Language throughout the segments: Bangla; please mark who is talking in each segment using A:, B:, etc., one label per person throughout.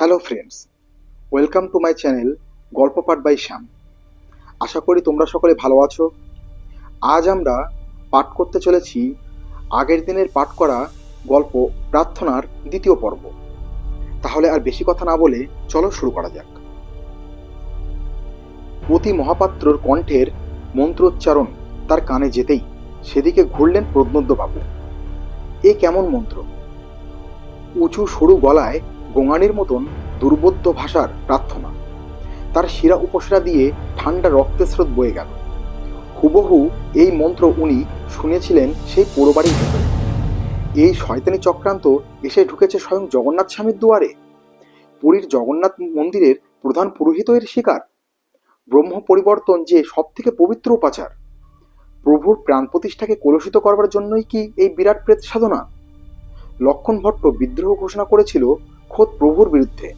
A: Hello friends, welcome to my channel গল্প পাঠ বাই শ্যাম। আশা করি তোমরা সকলে ভালো আছো। আজ আমরা পাঠ করতে চলেছি আগের দিনের পাঠ করা গল্প প্রার্থনার দ্বিতীয় পর্ব। তাহলে আর বেশি কথা না বলে চলো শুরু করা যাক। পতি মহাপাত্রর কণ্ঠের মন্ত্রোচ্চারণ তার কানে যেতেই সেদিকে ঘুরলেন প্রদ্যোৎবাবু। এ কেমন মন্ত্র! উঁচু সরু গলায় গোঙানির মতন দুর্বোধ্য ভাষার প্রার্থনা। তার শিরা উপশিরা দিয়ে ঠান্ডা রক্তের স্রোত বয়ে গেল। হুবহু এই মন্ত্র উনি শুনেছিলেন সেই পোড়োবাড়ির ভেতরে। এই শয়তানি চক্রান্ত এসে ঢুকেছে স্বয়ং জগন্নাথ স্বামীর দুয়ারে। পুরীর জগন্নাথ মন্দিরের প্রধান পুরোহিত এর শিকার। ব্রহ্ম পরিবর্তন যে সব থেকে পবিত্র উপাচার। প্রভুর প্রাণ প্রতিষ্ঠাকে কলুষিত করবার জন্যই কি এই বিরাট প্রেত সাধনা? লক্ষণ ভট্ট বিদ্রোহ ঘোষণা করেছিল খোদ প্রভুর বিরুদ্ধে।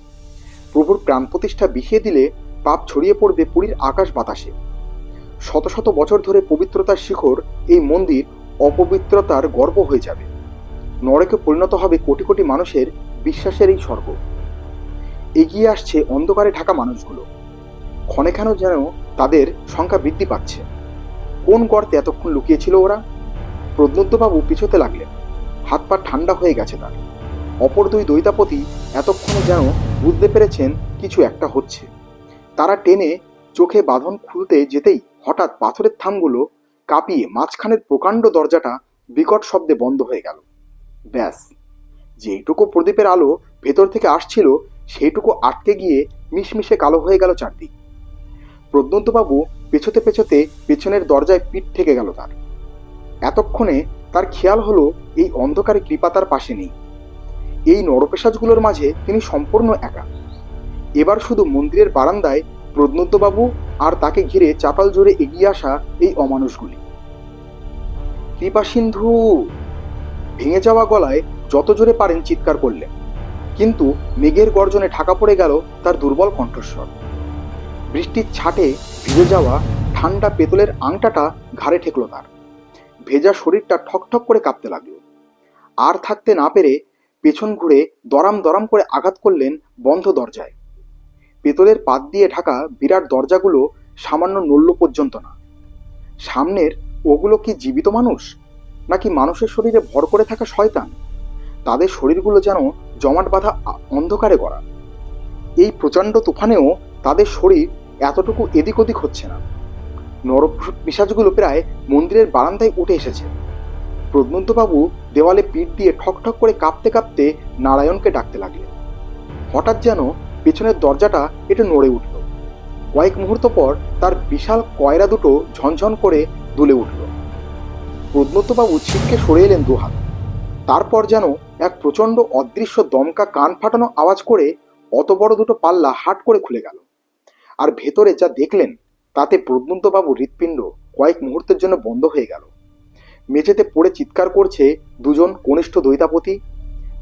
A: প্রভুর প্রাণ প্রতিষ্ঠা বিষিয়ে দিলে পাপ ছড়িয়ে পড়বে পুরীর আকাশ বাতাসে। শত শত বছর ধরে পবিত্রতার শিখর এই মন্দির অপবিত্রতার গর্ব হয়ে যাবে। নরকে পরিণত হবে কোটি কোটি মানুষের বিশ্বাসের এই স্বর্গ। এগিয়ে আসছে অন্ধকারে ঢাকা মানুষগুলো। ক্ষণে ক্ষণে যেন তাদের সংখ্যা বৃদ্ধি পাচ্ছে। কোন গর্তে এতক্ষণ লুকিয়েছিল ওরা? প্রদ্যোৎবাবু পিছোতে লাগলেন। হাত পা ঠান্ডা হয়ে গেছে তার। অপর দুই দৈতাপতি এতক্ষণে যেন বুঝতে পেরেছেন কিছু একটা হচ্ছে। তারা টেনে চোখে বাঁধন খুলতে যেতেই হঠাৎ পাথরের থামগুলো কাঁপিয়ে মাঝখানের প্রকাণ্ড দরজাটা বিকট শব্দে বন্ধ হয়ে গেল। ব্যাস, যেইটুকু প্রদীপের আলো ভেতর থেকে আসছিল সেইটুকু আটকে গিয়ে মিশমিশে কালো হয়ে গেল চারদিক। প্রদ্যোৎবাবু পেছোতে পেছোতে পেছনের দরজায় পিঠ ঠেকে গেল তার। এতক্ষণে তার খেয়াল হলো এই অন্ধকারে কৃপা তার পাশে নেই। এই নরপেশাজগুলোর মাঝে তিনি সম্পূর্ণ একা। এবার শুধু মন্দিরের বারান্দায় প্রদ্যোৎবাবু আর তাকে ঘিরে চাতাল জোরে এগিয়ে আসা এই অমানুষগুলি। কৃপা সিন্ধু! ভেঙে যাওয়া গলায় যত জোরে পারেন চিৎকার করলেন, কিন্তু মেঘের গর্জনে ঢাকা পড়ে গেল তার দুর্বল কণ্ঠস্বর। বৃষ্টির ছাটে ভিজে যাওয়া ঠান্ডা পেতলের আংটাটা ঘাড়ে ঠেকল তার। ভেজা শরীরটা ঠকঠক করে কাঁপতে লাগলো। আর থাকতে না পেরে পেছন ঘুরে দরাম দরাম করে আঘাত করলেন বন্ধ দরজায়। পেতলের পাত দিয়ে ঢাকা বিরাট দরজাগুলো সামান্য নড়ল পর্যন্ত না। সামনের ওগুলো কি জীবিত মানুষ, নাকি মানুষের শরীরে ভর করে থাকা শয়তান? তাদের শরীরগুলো যেন জমাট বাঁধা অন্ধকারে গড়া। এই প্রচণ্ড তুফানেও তাদের শরীর এতটুকু এদিক ওদিক হচ্ছে না। নরপিশাচগুলো প্রায় মন্দিরের বারান্দায় উঠে এসেছে। প্রদ্যোৎবাবু দেওয়ালে পিঠ দিয়ে ঠকঠক করে কাঁপতে কাঁপতে নারায়ণকে ডাকতে লাগলেন। হঠাৎ যেন পেছনের দরজাটা একটু নড়ে উঠল। কয়েক মুহূর্ত পর তার বিশাল কয়রা দুটো ঝনঝন করে দুলে উঠল। প্রদ্যোৎবাবু ছিটকে সরে এলেন দুহাত। তারপর যেন এক প্রচণ্ড অদৃশ্য দমকা কান ফাটানো আওয়াজ করে অত বড় দুটো পাল্লা হাট করে খুলে গেল। আর ভেতরে যা দেখলেন তাতে প্রদ্যোৎবাবুর হৃৎপিণ্ড কয়েক মুহূর্তের জন্য বন্ধ হয়ে গেল। মেঝেতে পড়ে চিৎকার করছে দুজন কনিষ্ঠ দৈতাপতি।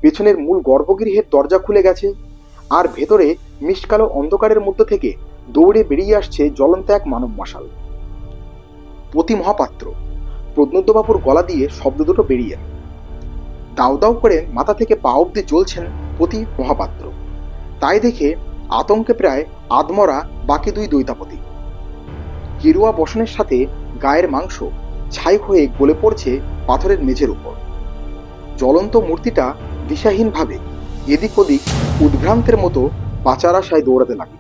A: পেছনের মূল গর্ভগৃহের দরজা খুলে গেছে, আর ভেতরে মিশকালো অন্ধকারের মধ্য থেকে দৌড়ে বেরিয়ে আসছে জ্বলন্ত এক মানব মশাল। পতি মহাপাত্র! প্রদ্যোৎবাবুর গলা দিয়ে শব্দ দুটো বেরিয়ে এল। দাউ দাউ করে মাথা থেকে পা অব্দি জ্বলছেন পতি মহাপাত্র। তাই দেখে আতঙ্কে প্রায় আধমরা বাকি দুই দৈতাপতি। গেরুয়া বসনের সাথে গায়ের মাংস ছাই হয়ে গলে পড়ছে পাথরের মেঝের উপর। জ্বলন্ত মূর্তিটা দিশাহীনভাবে এদিক ওদিক উদ্ভ্রান্তের মতো বাঁচার আশায় দৌড়াতে লাগল।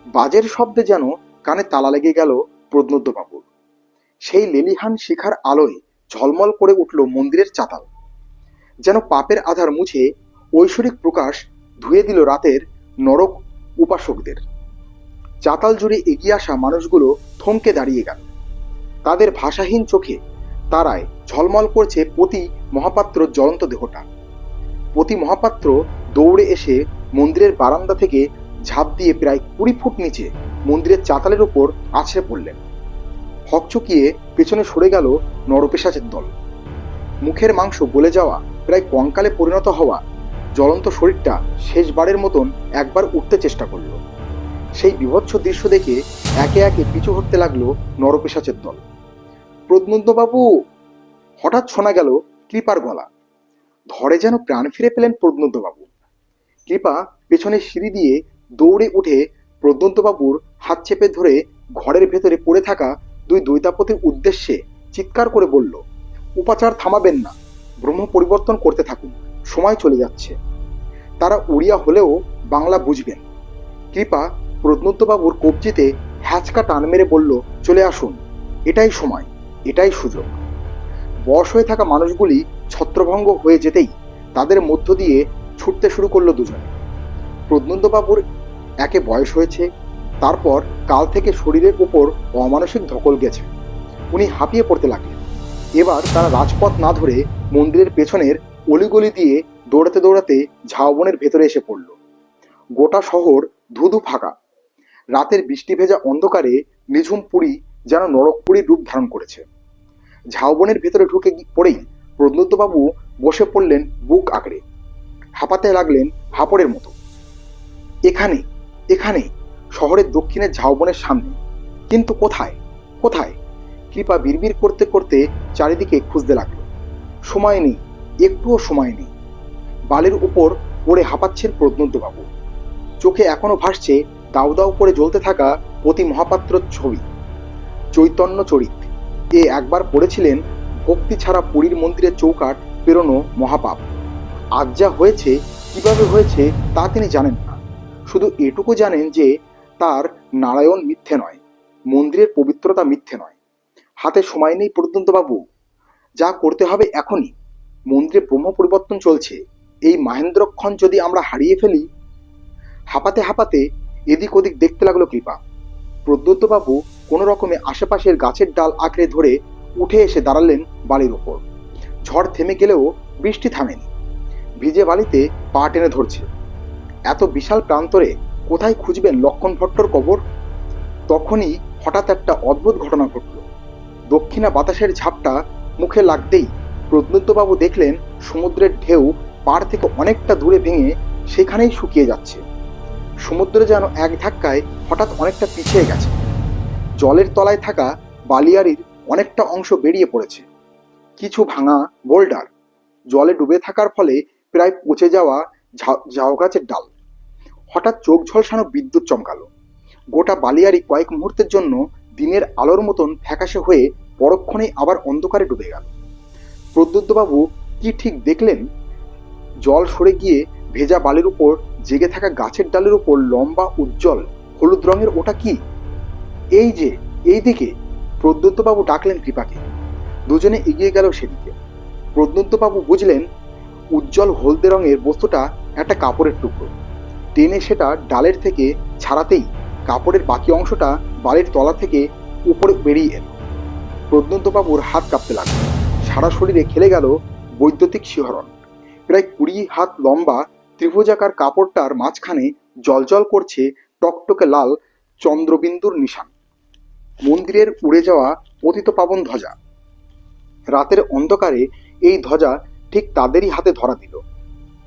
A: বাজের শব্দে যেন কানে তালা লেগে গেল প্রদ্যোৎবাবুর। সেই লেলিহান শিখার আলোয় ঝলমল করে উঠল মন্দিরের চাতাল। যেন পাপের আধার মুছে ঐশ্বরিক প্রকাশ ধুয়ে দিল রাতের নরক উপাসকদের। চাতাল জুড়ে এগিয়ে আসা মানুষগুলো থমকে দাঁড়িয়ে গেল। তাদের ভাষাহীন চোখে তারায় ঝলমল করছে পতি মহাপাত্র জ্বলন্ত দেহটা। পতি মহাপাত্র দৌড়ে এসে মন্দিরের বারান্দা থেকে ঝাঁপ দিয়ে প্রায় 20 ফুট নিচে মন্দিরের চাতালের উপর আছড়ে পড়লেন। হকচকিয়ে পেছনে সরে গেল নরপিশাচের দল। মুখের মাংস গলে যাওয়া, প্রায় কঙ্কালে পরিণত হওয়া জ্বলন্ত শরীরটা শেষবারের মতন একবার উঠতে চেষ্টা করল। সেই বিভৎস দৃশ্য দেখে একে একে পিছু হটতে লাগলো নরপিশাচের দল। প্রদ্যোৎবাবু! হঠাৎ শোনা গেল কৃপার গলা। ধরে যেন প্রাণ ফিরে পেলেন প্রদ্যোৎবাবু। কৃপা পেছনে সিঁড়ি দিয়ে দৌড়ে উঠে প্রদ্যন্তবাবুর হাত চেপে ধরে ঘরের ভেতরে পড়ে থাকা দুই দৈতাপতির উদ্দেশ্যে চিৎকার করে বলল, উপাচার থামাবেন না, ব্রহ্ম পরিবর্তন করতে থাকুন, সময় চলে যাচ্ছে। তারা উড়িয়া হলেও বাংলা বুঝবেন। কৃপা প্রদ্যন্তবাবুর কবজিতে হ্যাচকা টান মেরে বলল, চলে আসুন, এটাই সময়, এটাই সুযোগ। বশ হয়ে থাকা মানুষগুলি ছত্রভঙ্গ হয়ে যেতেই তাদের মধ্য দিয়ে ছুটতে শুরু করলো দুজনে। প্রদ্যন্তবাবুর একে বয়স হয়েছে, তারপর কাল থেকে শরীরের উপর অমানসিক ধকল গেছে। উনি হাঁপিয়ে পড়তে লাগলেন। এবার তারা রাজপথ না ধরে মন্দিরের পেছনের অলিগলি দিয়ে দৌড়াতে দৌড়াতে ঝাউবনের ভেতরে এসে পড়ল। গোটা শহর ধুধু ফাঁকা। রাতের বৃষ্টি ভেজা অন্ধকারে নিঝুম পুরী যেন নরকপুরীর রূপ ধারণ করেছে। ঝাউবনের ভেতরে ঢুকে পড়েই প্রদ্যন্তবাবু বসে পড়লেন বুক আঁকড়ে, হাঁপাতে লাগলেন হাঁপড়ের মতো। এখানে এখানে শহরের দক্ষিণের ঝাউবনের সামনে, কিন্তু কোথায় কোথায়? কৃপা বিড়বিড় করতে করতে চারিদিকে খুঁজতে লাগলো। সময় নেই, একটুও সময় নেই। বালির উপর পড়ে হাঁপাচ্ছেন প্রদ্যন্তবাবু। চোখে এখনো ভাসছে দাউ দাউ করে জ্বলতে থাকা পতি মহাপাত্রর ছবি, চৈতন্য চরিত। এ একবার পড়েছিলেন, ভক্তি ছাড়া পুরীর মন্দিরের চৌকাঠ পেরোনো মহাপাপ। আজ যা হয়েছে, কিভাবে হয়েছে তা তিনি জানেন না। শুধু এটুকু জানেন যে তার নারায়ণ মিথ্যে নয়, মন্দিরের পবিত্রতা মিথ্যে নয়। হাতে সময় নেই প্রদ্যন্তবাবু, যা করতে হবে এখনই। মন্দিরে ব্রহ্ম পরিবর্তন চলছে, এই মাহেন্দ্রক্ষণ যদি আমরা হারিয়ে ফেলি। হাঁপাতে হাঁপাতে এদিক ওদিক দেখতে লাগলো কৃপা। প্রদ্যন্তবাবু কোনো রকমে আশেপাশের গাছের ডাল আঁকড়ে ধরে উঠে এসে দাঁড়ালেন বালির ওপর। ঝড় থেমে গেলেও বৃষ্টি থামেনি। ভিজে বালিতে পা টেনে ধরছে। এত বিশাল প্রান্তরে কোথায় খুঁজবেন লক্ষণ ভট্টর কবর? তখনই হঠাৎ একটা অদ্ভুত ঘটনা ঘটল। দক্ষিণা বাতাসের ঝাপটা মুখে লাগতেই প্রদ্যন্তবাবু দেখলেন সমুদ্রের ঢেউ পাড় থেকে অনেকটা দূরে ভেঙে সেখানেই শুকিয়ে যাচ্ছে। সমুদ্র যেন এক ধাক্কায় হঠাৎ অনেকটা পিছিয়ে গেছে। জলের তলায় থাকা বালিয়াড়ির অনেকটা অংশ বেরিয়ে পড়েছে। কিছু ভাঙা বোল্ডার, জলে ডুবে থাকার ফলে প্রায় পচে যাওয়া ঝাউ গাছের ডাল। হঠাৎ চোখ ঝলসানো বিদ্যুৎ চমকালো। গোটা বালিয়াড়ি কয়েক মুহূর্তের জন্য দিনের আলোর মতন ফ্যাকাশে হয়ে পরক্ষণেই আবার অন্ধকারে ডুবে গেল। প্রদ্যুৎবাবু কি ঠিক দেখলেন? জল সরে গিয়ে ভেজা বালির উপর জেগে থাকা গাছের ডালের উপর লম্বা উজ্জ্বল হলুদ রঙের ওটা কি? এই যে, এই দিকে! প্রদ্যুৎবাবু ডাকলেন কৃপাকে। দুজনে এগিয়ে গেল সেদিকে। প্রদ্যুৎবাবু বুঝলেন উজ্জ্বল হলদে রঙের বস্তুটা একটা কাপড়ের টুকরো। টেনে সেটা ডালের থেকে ছাড়াতেই কাপড়ের বাকি অংশটা বালির তলা থেকে উপরে বেরিয়ে এলো। প্রদ্যুৎবাবুর হাত কাঁপতে লাগলো। সারা শরীরে খেলে গেল বৈদ্যুতিক শিহরণ। প্রায় 20 হাত লম্বা ত্রিভুজাকার কাপড়টার মাঝখানে জলজল করছে টকটকে লাল চন্দ্রবিন্দুর নিশান। মন্দিরের উড়ে যাওয়া পতিতপাবন ধ্বজা। রাতের অন্ধকারে এই ধ্বজা ঠিক তাদেরই হাতে ধরা দিল,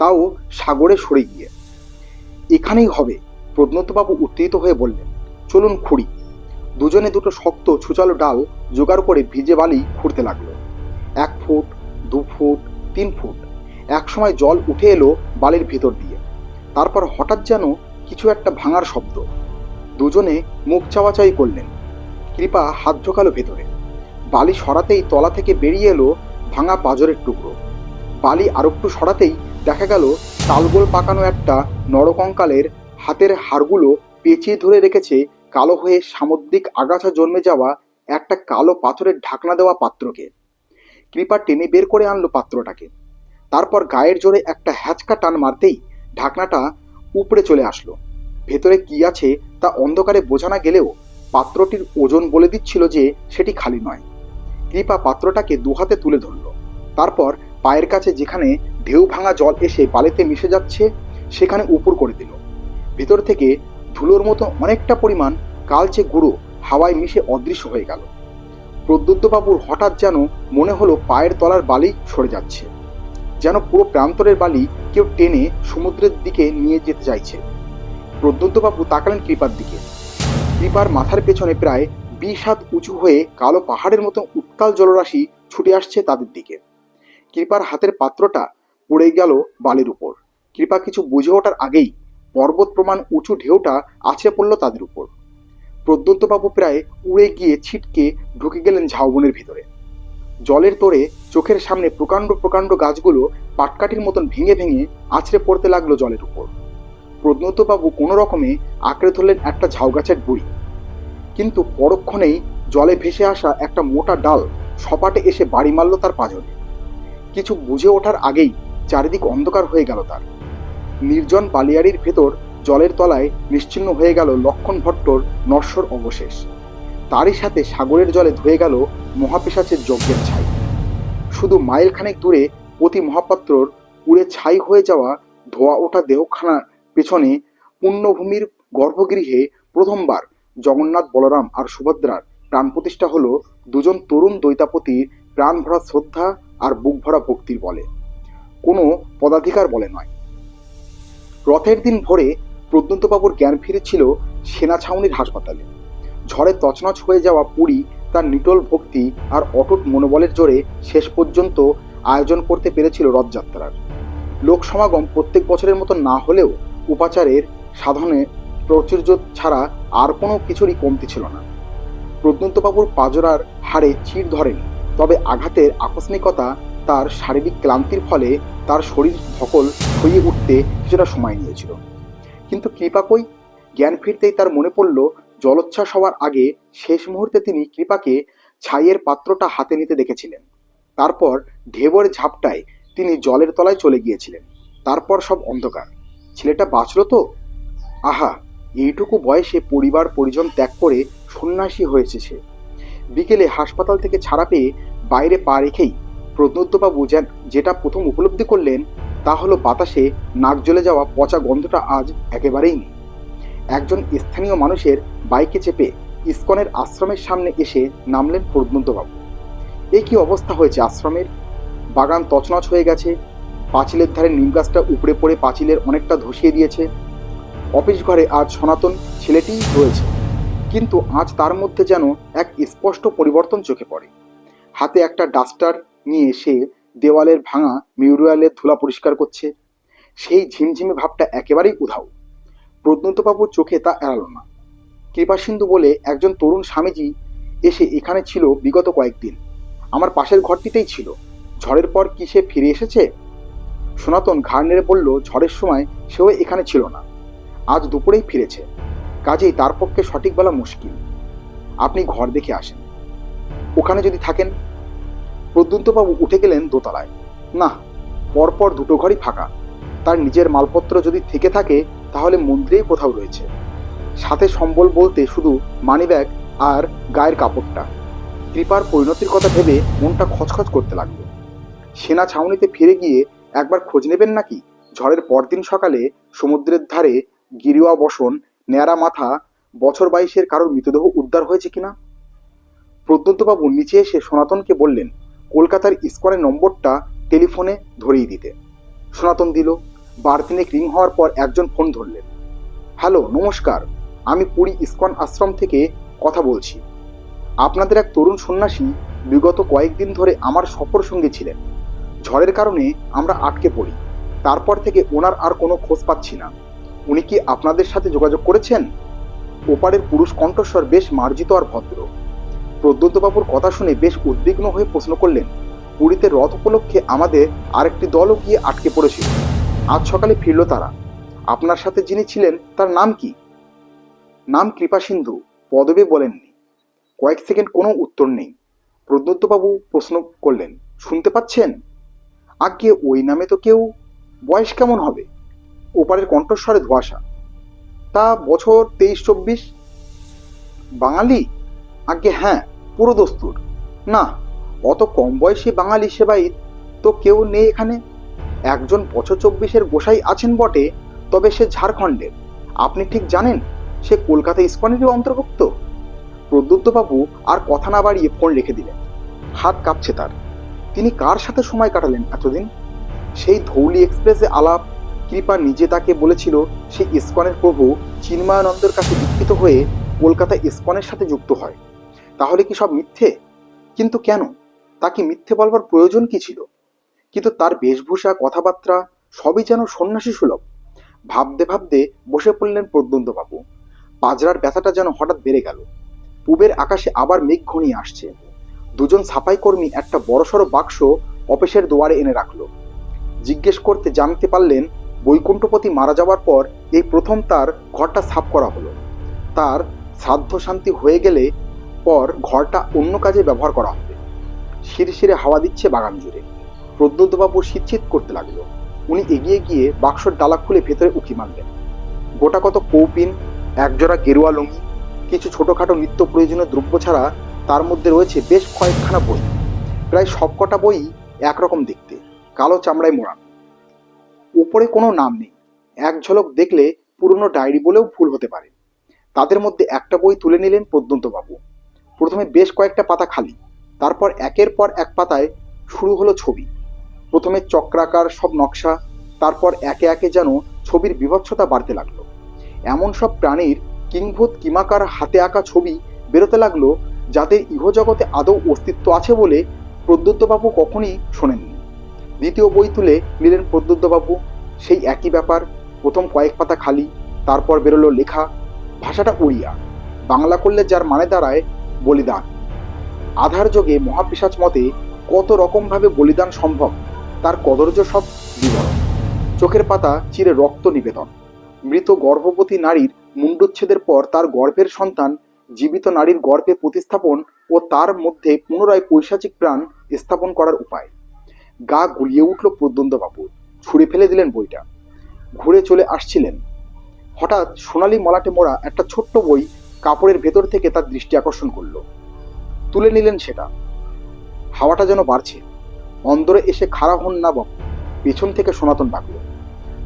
A: তাও সাগরে সরে গিয়ে। এখানেই হবে, প্রদ্যুৎবাবু উত্তেজিত হয়ে বললেন, চলুন খুঁড়ি। দুজনে দুটো শক্ত ছুচালো ডাল জোগাড় করে ভিজে বালি খুঁড়তে লাগলো। 1 ফুট, 2 ফুট, 3 ফুট। একসময় জল উঠে এলো বালির ভেতর দিয়ে। তারপর হঠাৎ যেন কিছু একটা ভাঙার শব্দ। দুজনে মুখ চাওয়াচাই করলেন। কৃপা হাত ঢোকালো ভেতরে। বালি সরাতেই তলা থেকে বেরিয়ে এলো ভাঙা পাঁজরের টুকরো। বালি আরেকটু সরাতেই দেখা গেল তালগোল পাকানো একটা নরকঙ্কালের হাতের হাড়গুলো পেঁচিয়ে ধরে রেখেছে কালো হয়ে সামুদ্রিক আগাছা জন্মে যাওয়া একটা কালো পাথরের ঢাকনা দেওয়া পাত্রকে। কৃপা টেনে বের করে আনলো পাত্রটাকে। তারপর গায়ের জোরে একটা হ্যাচকা টান মারতেই ঢাকনাটা উপড়ে চলে আসলো। ভেতরে কি আছে তা অন্ধকারে বোঝা না গেলেও পাত্রটির ওজন বলে দিচ্ছিল যে সেটি খালি নয়। কৃপা পাত্রটাকে দুহাতে তুলে ধরল। তারপর পায়ের কাছে যেখানে ঢেউ ভাঙা জল এসে বালিতে মিশে যাচ্ছে সেখানে উপর করে দিল। ভেতর থেকে ধুলোর মতো অনেকটা পরিমাণ কালচে গুঁড়ো হাওয়ায় মিশে অদৃশ্য হয়ে গেল। প্রদ্যুৎবাবুর হঠাৎ যেন মনে হলো পায়ের তলার বালি সরে যাচ্ছে, যেন পুরো প্রান্তরের বালি কেউ টেনে সমুদ্রের দিকে নিয়ে যেতে চাইছে। প্রদ্যুৎবাবু তাকালেন কৃপার দিকে। কৃপার মাথার পেছনে প্রায় 20 হাত উঁচু হয়ে কালো পাহাড়ের মতো উত্তাল জলরাশি ছুটে আসছে তাদের দিকে। কৃপার হাতের পাত্রটা পড়ে গেল বালির উপর, কৃপা কিছু বুঝে ওঠার আগেই পর্বত প্রমাণ উঁচু ঢেউটা আছড়ে পড়ল তাদের উপর। প্রদ্যোতবাবু প্রায় উড়ে গিয়ে ছিটকে ঢুকে গেলেন ঝাউবনের ভিতরে। জলের তোড়ে চোখের সামনে প্রকাণ্ড প্রকাণ্ড গাছগুলো পাটকাঠির মতন ভেঙে ভেঙে আছড়ে পড়তে লাগলো জলের উপর। প্রদ্যোতবাবু কোনো রকমে আঁকড়ে ধরলেন একটা ঝাউ গাছের বুড়ি, কিন্তু পরক্ষণেই জলে ভেসে আসা একটা মোটা ডাল সপাটে এসে বাড়ি মারল তার পাঁজরে। কিছু বুঝে ওঠার আগেই চারিদিক অন্ধকার হয়ে গেল তার। নির্জন বালিয়াড়ির ভেতর জলের তলায় নিশ্চিহ্ন হয়ে গেল লক্ষণ ভট্টর নশ্বর অবশেষ। তারই সাথে সাগরের জলে ধুয়ে গেল মহাপিশাচের যজ্ঞের ছাই। শুধু মাইলখানেক দূরে পতি মহাপাত্রর পুড়ে ছাই হয়ে যাওয়া ধোয়া ওঠা দেহখানার পেছনে পুণ্যভূমির গর্ভগৃহে প্রথমবার জগন্নাথ, বলরাম আর সুভদ্রার প্রাণ প্রতিষ্ঠা হলো দুজন তরুণ দৈতাপতির প্রাণ ভরা শ্রদ্ধা আর বুক ভরা ভক্তির বলে, কোনো পদাধিকার বলে নয়। রথের দিন ভোরে প্রদ্যোতবাবুর জ্ঞান ফিরেছিল সেনা ছাউনির হাসপাতালে। ঝড়ে তছনছ হয়ে যাওয়া পুরী তার নিটল ভক্তি আর অটুট মনোবলের জোরে শেষ পর্যন্ত আয়োজন করতে পেরেছিল রথযাত্রার। লোক সমাগম প্রত্যেক বছরের মতো না হলেও উপাচারের সাধনে প্রাচুর্য ছাড়া আর কোনো কিছুরই কমতি ছিল না। প্রদ্যোতবাবুর পাজরার হাড়ে চিড় ধরেনি, তবে আঘাতের আকস্মিকতা তার শারীরিক ক্লান্তির ফলে তার শরীর ধকল হয়ে উঠতে কিছুটা সময় নিয়েছিল। কিন্তু কৃপা কই? জ্ঞান ফিরতেই তার মনে পড়ল জলোচ্ছ্বাস হওয়ার আগে শেষ মুহূর্তে তিনি কৃপাকে ছাইয়ের পাত্রটা হাতে নিতে দেখেছিলেন। তারপর ঢেউয়ের ঝাপটায় তিনি জলের তলায় চলে গিয়েছিলেন। তারপর সব অন্ধকার। ছেলেটা বাঁচল তো? আহা, এইটুকু বয়সে পরিবার পরিজন ত্যাগ করে সন্ন্যাসী হয়েছে সে। বিকেলে হাসপাতাল থেকে ছাড়া পেয়ে বাইরে পা রেখেই প্রদ্যোতবাবু যেটা প্রথম উপলব্ধি করলেন তা হলো বাতাসে নাক জ্বলে যাওয়া পচা গন্ধটা আজ একেবারেই নেই। একজন স্থানীয় মানুষের বাইকে চেপে ইস্কনের আশ্রমের সামনে এসে নামলেন প্রদ্যোতবাবু। এ কি অবস্থা হয়েছে আশ্রমের! বাগান তছনছ হয়ে গেছে, পাঁচিলের ধারে নিম গাছটা উপড়ে পড়ে পাঁচিলের অনেকটা ধসিয়ে দিয়েছে। অফিস ঘরে আজ সনাতন ছেলেটিই রয়েছে, কিন্তু আজ তার মধ্যে যেন এক স্পষ্ট পরিবর্তন চোখে পড়ে। হাতে একটা ডাস্টার নিয়ে সে দেওয়ালের ভাঙা মিউরালের ধুলা পরিষ্কার করছে। সেই ঝিমঝিমে ভাবটা একেবারেই উধাও। প্রদ্যোতবাবুর চোখে তা এড়াল না। কৃপাসিন্ধু বলে একজন তরুণ স্বামীজি এসে এখানে ছিল বিগত কয়েকদিন, আমার পাশের ঘরটিতেই ছিল। ঝড়ের পর কি সে ফিরে এসেছে? সনাতন ঘাড় নেড়ে বলল, ঝড়ের সময় সেও এখানে ছিল না, আজ দুপুরেই ফিরেছে, কাজেই তার পক্ষে সঠিক বলা মুশকিল। আপনি ঘর দেখে আসেন, ওখানে যদি থাকেন। প্রদ্যোতবাবু উঠে গেলেন দোতলায়। না, পরপর দুটো ঘরই ফাঁকা। তার নিজের মালপত্র যদি থেকে থাকে তাহলে মন্দিরেই কোথাও রয়েছে। সাথে সম্বল বলতে শুধু মানিব্যাগ আর গায়ের কাপড়টা। কৃপার পরিণতির কথা ভেবে মনটা খচখচ করতে লাগলো। সেনা ছাউনিতে ফিরে গিয়ে একবার খোঁজ নেবেন নাকি ঝড়ের পরদিন সকালে সমুদ্রের ধারে গিরিওয়া বসন, ন্যাড়া মাথা, বছর 22-এর কারোর মৃতদেহ উদ্ধার হয়েছে কিনা। প্রদ্যোতবাবু নিচে এসে সনাতনকে বললেন কলকাতার ইস্কনের নম্বরটা টেলিফোনে ধরিয়ে দিতে। সনাতন দিল। বার তিনেক রিং হওয়ার পর একজন ফোন ধরলেন। হ্যালো, নমস্কার, আমি পুরী ইস্কন আশ্রম থেকে কথা বলছি। আপনাদের এক তরুণ সন্ন্যাসী বিগত কয়েকদিন ধরে আমার সফর সঙ্গী ছিলেন। ঝড়ের কারণে আমরা আটকে পড়ি, তারপর থেকে ওনার আর কোনো খোঁজ পাচ্ছি না। উনি কি আপনাদের সাথে যোগাযোগ করেছেন? ওপারের পুরুষ কণ্ঠস্বর বেশ মার্জিত আর ভদ্র। প্রদ্যোতবাবুর কথা শুনে বেশ উদ্বিগ্ন হয়ে প্রশ্ন করলেন, পুরীতে রথ উপলক্ষে আমাদের আরেকটি দলও গিয়ে আটকে পড়েছিল, আজ সকালে ফিরল তারা। আপনার সাথে যিনি ছিলেন তার নাম কি? নাম কৃপাসিন্ধু, পদবী বলেননি। কয়েক সেকেন্ড কোনো উত্তর নেই। প্রদ্যোতবাবু প্রশ্ন করলেন, শুনতে পাচ্ছেন? আজ্ঞে, ওই নামে তো কেউ। বয়স কেমন হবে? ওপারের কণ্ঠস্বরে ধোঁয়াশা। তা বছর 23-24। বাঙালি? আজ্ঞে হ্যাঁ, পুরো দস্তুর। না, অত কম বয়সী বাঙালি সেবায়িত তো কেউ নেই এখানে। একজন বছর 24-এর গোসাই আছেন বটে, তবে সে ঝাড়খণ্ডের। আপনি ঠিক জানেন সে কলকাতা ইস্কনেরই অন্তর্ভুক্ত। প্রদ্যোতবাবু আর কথা না বাড়িয়ে ফোন রেখে দিলেন। হাত কাঁপছে তার। তিনি কার সাথে সময় কাটালেন এতদিন? সেই ধৌলি এক্সপ্রেসে আলাপ। কৃপা নিজে তাকে বলেছিল সে ইস্কনের প্রভু চিন্ময়ানন্দের কাছে দীক্ষিত হয়ে কলকাতা ইস্কনের সাথে যুক্ত হয়। তাহলে কি সব মিথ্যে? কিন্তু কেন? তাকে মিথ্যে বলবার প্রয়োজন কি ছিল? কিন্তু তার বেশভূষা, কথাবার্তা, সবই যেন সন্ন্যাসী সুলভ। ভাবতে ভাবতে বসে পড়লেন প্রদ্যুৎবাবু। পাজরার ব্যথাটা যেন হঠাৎ বেড়ে গেল। পূবের আকাশে আবার মেঘ ঘনিয়ে আসছে। দুজন ছাপাই কর্মী একটা বড়সড় বাক্স অফিসের দুয়ারে এনে রাখলো। জিজ্ঞেস করতে জানতে পারলেন বৈকুণ্ঠপতি মারা যাওয়ার পর এই প্রথম তার ঘরটা সাফ করা হলো। তার শ্রাদ্ধ শান্তি হয়ে গেলে পর ঘরটা অন্য কাজে ব্যবহার করা হবে। শিরশিরে হাওয়া দিচ্ছে বাগান জুড়ে। প্রদ্যুৎবাবু শীত করতে লাগলো। উনি এগিয়ে গিয়ে বাক্সর ডালা খুলে ভেতরে উঁকি মারলেন। গোটা কত কৌপিন, একজোড়া গেরুয়া লুঙ্গি, কিছু ছোটখাটো নিত্য প্রয়োজনীয় দ্রব্য ছাড়া তার মধ্যে রয়েছে বেশ কয়েকখানা বই। প্রায় সবকটা বই একরকম দেখতে, কালো চামড়ায় মোড়ানো। উপরে কোনো নাম নেই। এক ঝলক দেখলে পুরনো ডায়েরি বলেও ভুল হতে পারে। তাদের মধ্যে একটা বই তুলে নিলেন প্রদ্যুৎবাবু। প্রথমে বেশ কয়েকটা পাতা খালি, তারপর একের পর এক পাতায় শুরু হলো ছবি। প্রথমে চক্রাকার সব নকশা, তারপর একে একে যেন ছবির বীভৎসতা বাড়তে লাগলো। এমন সব প্রাণীর কিংভূত কিমাকার হাতে আঁকা ছবি বেরোতে লাগলো যাদের ইহজগতে আদৌ অস্তিত্ব আছে বলে প্রদ্যুৎবাবু কখনই শোনেননি। দ্বিতীয় বই তুলে নিলেন প্রদ্যুৎবাবু। সেই একই ব্যাপার। প্রথম কয়েক পাতা খালি, তারপর বেরোলো লেখা। ভাষাটা উড়িয়া, বাংলা করলে যার মানে দাঁড়ায় বলিদান। আধার যোগে মহাপিশাচ মতে কত রকমভাবে বলিদান সম্ভব তার কদর্য সব বিবরণ। চোখের পাতা চিরে রক্ত নিবেদন। মৃত গর্ভবতী নারীর মুণ্ডুচ্ছেদের পর তার গর্ভের সন্তান জীবিত নারীর গর্ভে প্রতিস্থাপন ও তার মধ্যে পুনরায় পৈশাচিক প্রাণ স্থাপন করার উপায়। গা গুলিয়ে উঠল প্রদ্যুৎবাবু। ছুঁড়ে ফেলে দিলেন বইটা। ঘুরে চলে আসছিলেন, হঠাৎ সোনালি মলাটে মোড়া একটা ছোট্ট বই কাপড়ের ভেতর থেকে তার দৃষ্টি আকর্ষণ করল। তুলে নিলেন সেটা। হাওয়াটা যেন বাড়ছে। অন্দরে এসে খাড়া হন না বাবু, পেছন থেকে সনাতন ডাকল।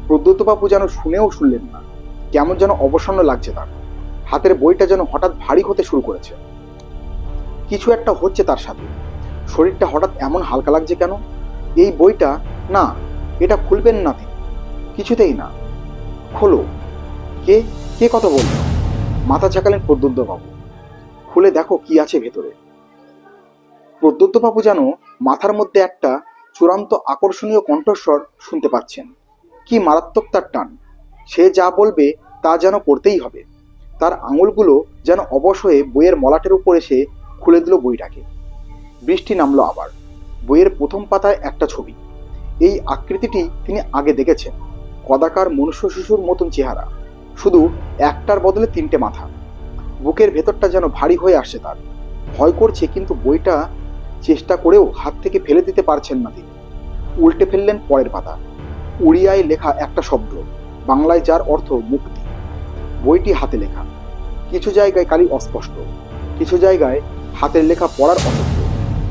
A: প্রদ্যুৎবাবু যেন শুনেও শুনলেন না। কেমন যেন অবসন্ন লাগছে তার। হাতের বইটা যেন হঠাৎ ভারী হতে শুরু করেছে। কিছু একটা হচ্ছে তার সাথে। শরীরটা হঠাৎ এমন হালকা লাগছে কেন? এই বইটা না, এটা খুলবেন না তিনি, কিছুতেই না। খোলো। কে কে কথা বলল? মাথা ঝাঁকালেন প্রদ্যুৎবাবু। খুলে দেখো কি আছে ভেতরে। প্রদ্যুৎবাবু যেন মাথার মধ্যে একটা চূড়ান্ত আকর্ষণীয় কণ্ঠস্বর শুনতে পাচ্ছেন। কি মারাত্মক তার টান! সে যা বলবে তা যেন করতেই হবে। তার আঙুলগুলো যেন অবশ হয়ে বইয়ের মলাটের উপর এসে খুলে দিল বইটাকে। বৃষ্টি নামলো আবার। বইয়ের প্রথম পাতায় একটা ছবি। এই আকৃতিটি তিনি আগে দেখেছেন। কদাকার মনুষ্য শিশুর মতন চেহারা, শুধু একটার বদলে তিনটে মাথা। বুকের ভেতরটা যেন ভারী হয়ে আসছে তার। ভয় করছে, কিন্তু বইটা চেষ্টা করেও হাত থেকে ফেলে দিতে পারছেন না তিনি। উল্টে ফেললেন পরের পাতা। উড়িয়ায় লেখা একটা শব্দ, বাংলায় যার অর্থ মুক্তি। বইটি হাতে লেখা। কিছু জায়গায় কালি অস্পষ্ট, কিছু জায়গায় হাতের লেখা পড়ার অসত্য।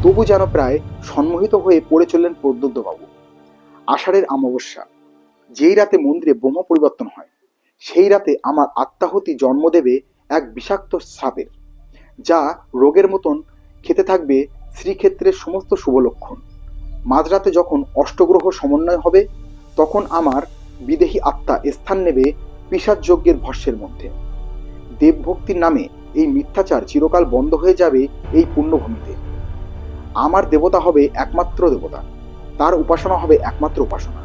A: তবু যেন প্রায় সম্মোহিত হয়ে পড়ে চললেন প্রদ্যুৎবাবু। আষাঢ়ের অমাবস্যা। যেই রাতে মন্দিরে ব্রহ্ম পরিবর্তন হয়, সেই রাতে আমার আত্মাহুতি জন্ম দেবে এক বিষাক্ত সাপের, যা রোগের মতন খেতে থাকবে শ্রীক্ষেত্রের সমস্ত শুভ লক্ষণ। মাঝরাতে যখন অষ্টগ্রহ সমন্বয় হবে, তখন আমার বিদেহী আত্মা স্থান নেবে পিশাচ যজ্ঞের ভস্যের মধ্যে। দেবভক্তির নামে এই মিথ্যাচার চিরকাল বন্ধ হয়ে যাবে এই পুণ্যভূমিতে। আমার দেবতা হবে একমাত্র দেবতা, তার উপাসনা হবে একমাত্র উপাসনা।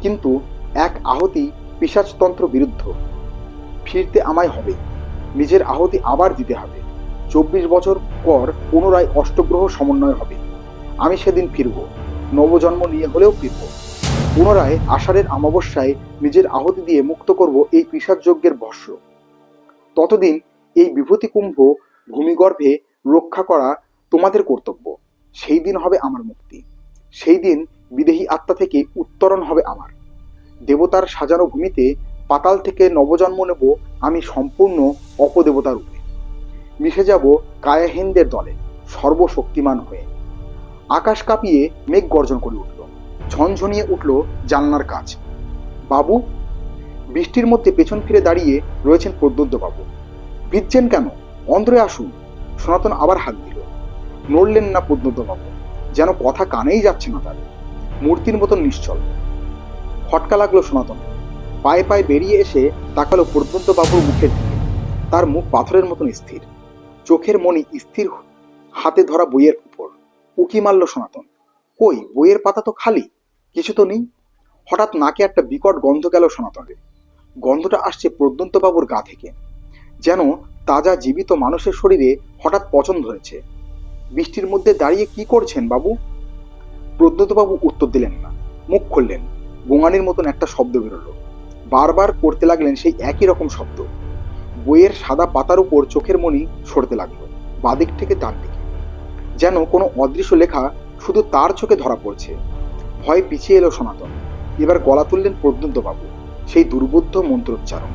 A: কিন্তু এক আহুতি পিশাচতন্ত্র বিরুদ্ধ। ফিরতে আমায় হবে, নিজের আহুতি আবার দিতে হবে। 24 বছর পর পুনরায় অষ্টগ্রহ সমন্বয় হবে। আমি সেদিন ফিরব, নবজন্ম নিয়ে হলেও ফিরব। পুনরায় আষাঢ়ের অমাবস্যায় নিজের আহুতি দিয়ে মুক্ত করব এই পিশাচ যজ্ঞের ভস্য। ততদিন এই বিভূতি কুম্ভ ভূমিগর্ভে রক্ষা করা তোমাদের কর্তব্য। সেই দিন হবে আমার মুক্তি। সেই দিন বিদেহী আত্মা থেকে উত্তরণ হবে আমার। দেবতার সাজানো ভূমিতে পাতাল থেকে নবজন্ম নেব আমি সম্পূর্ণ অপদেবতা রূপে। মিশে যাব কায়াহীনদের দলে, সর্বশক্তিমান হয়ে। আকাশ কাঁপিয়ে মেঘ গর্জন করে উঠল। ঝনঝনিয়ে উঠল জানলার কাজ। বাবু! বৃষ্টির মধ্যে পেছন ফিরে দাঁড়িয়ে রয়েছেন প্রদ্যুৎবাবু। ভিজছেন কেন? অন্দরে আসুন। সনাতন আবার হাত দিল। নড়লেন না প্রদ্যুৎবাবু, যেন কথা কানেই যাচ্ছে না তার। মূর্তির মতন নিশ্চল। খটকা লাগলো সনাতন। পায়ে পায়ে বেরিয়ে এসে তাকালো প্রদ্যুৎবাবুর মুখের দিকে। তার মুখ পাথরের মতন স্থির, চোখের মনি স্থির, হাতে ধরা বইয়ের উপর। উকি মারল সনাতন। কই, বইয়ের পাতা তো খালি, কিছু তো নেই। হঠাৎ নাকে একটা বিকট গন্ধ গেল সনাতনের। গন্ধটা আসছে প্রদ্যুন্তবাবুর গা থেকে, যেন তাজা জীবিত মানুষের শরীরে হঠাৎ পচন ধরেছে। বৃষ্টির মধ্যে দাঁড়িয়ে কি করছেন বাবু? প্রদ্যুন্তবাবু উত্তর দিলেন না, মুখ খুললেন। গোঙানির মতন একটা শব্দ বেরোলো। বারবার করতে লাগলেন সেই একই রকম শব্দ। বইয়ের সাদা পাতার উপর চোখের মণি সরতে লাগলো, বাদিক থেকে ডান দিকে, যেন কোনো অদৃশ্য লেখা শুধু তার চোখে ধরা পড়ছে। ভয় পিছিয়ে এলো সনাতন। এবার গলা তুললেন প্রদ্যুন্তবাবু, সেই দুর্বোধ্য মন্ত্রোচ্চারণ,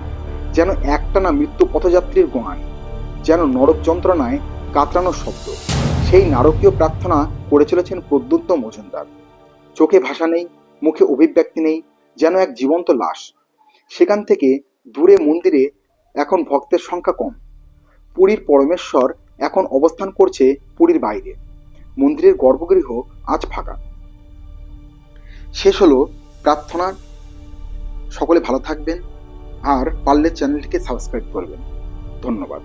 A: যেন একটানা মৃত্যু পথযাত্রীর গোঙানি, যেন নরক যন্ত্রণায় কাতরানোর শব্দ। সেই নারকীয় প্রার্থনা করে চলেছেন প্রদ্যুৎ মজুমদার। চোখে ভাষা নেই, মুখে অভিব্যক্তি নেই, যেন এক জীবন্ত লাশ। সেখান থেকে দূরে মন্দিরে এখন ভক্তের সংখ্যা কম। পুরীর পরমেশ্বর এখন অবস্থান করছে পুরীর বাইরে। মন্দিরের গর্ভগৃহ আজ ফাঁকা। শেষ হলো প্রার্থনা। সকলে ভালো থাকবেন, আর পারলে চ্যানেলটিকে সাবস্ক্রাইব করবেন। ধন্যবাদ।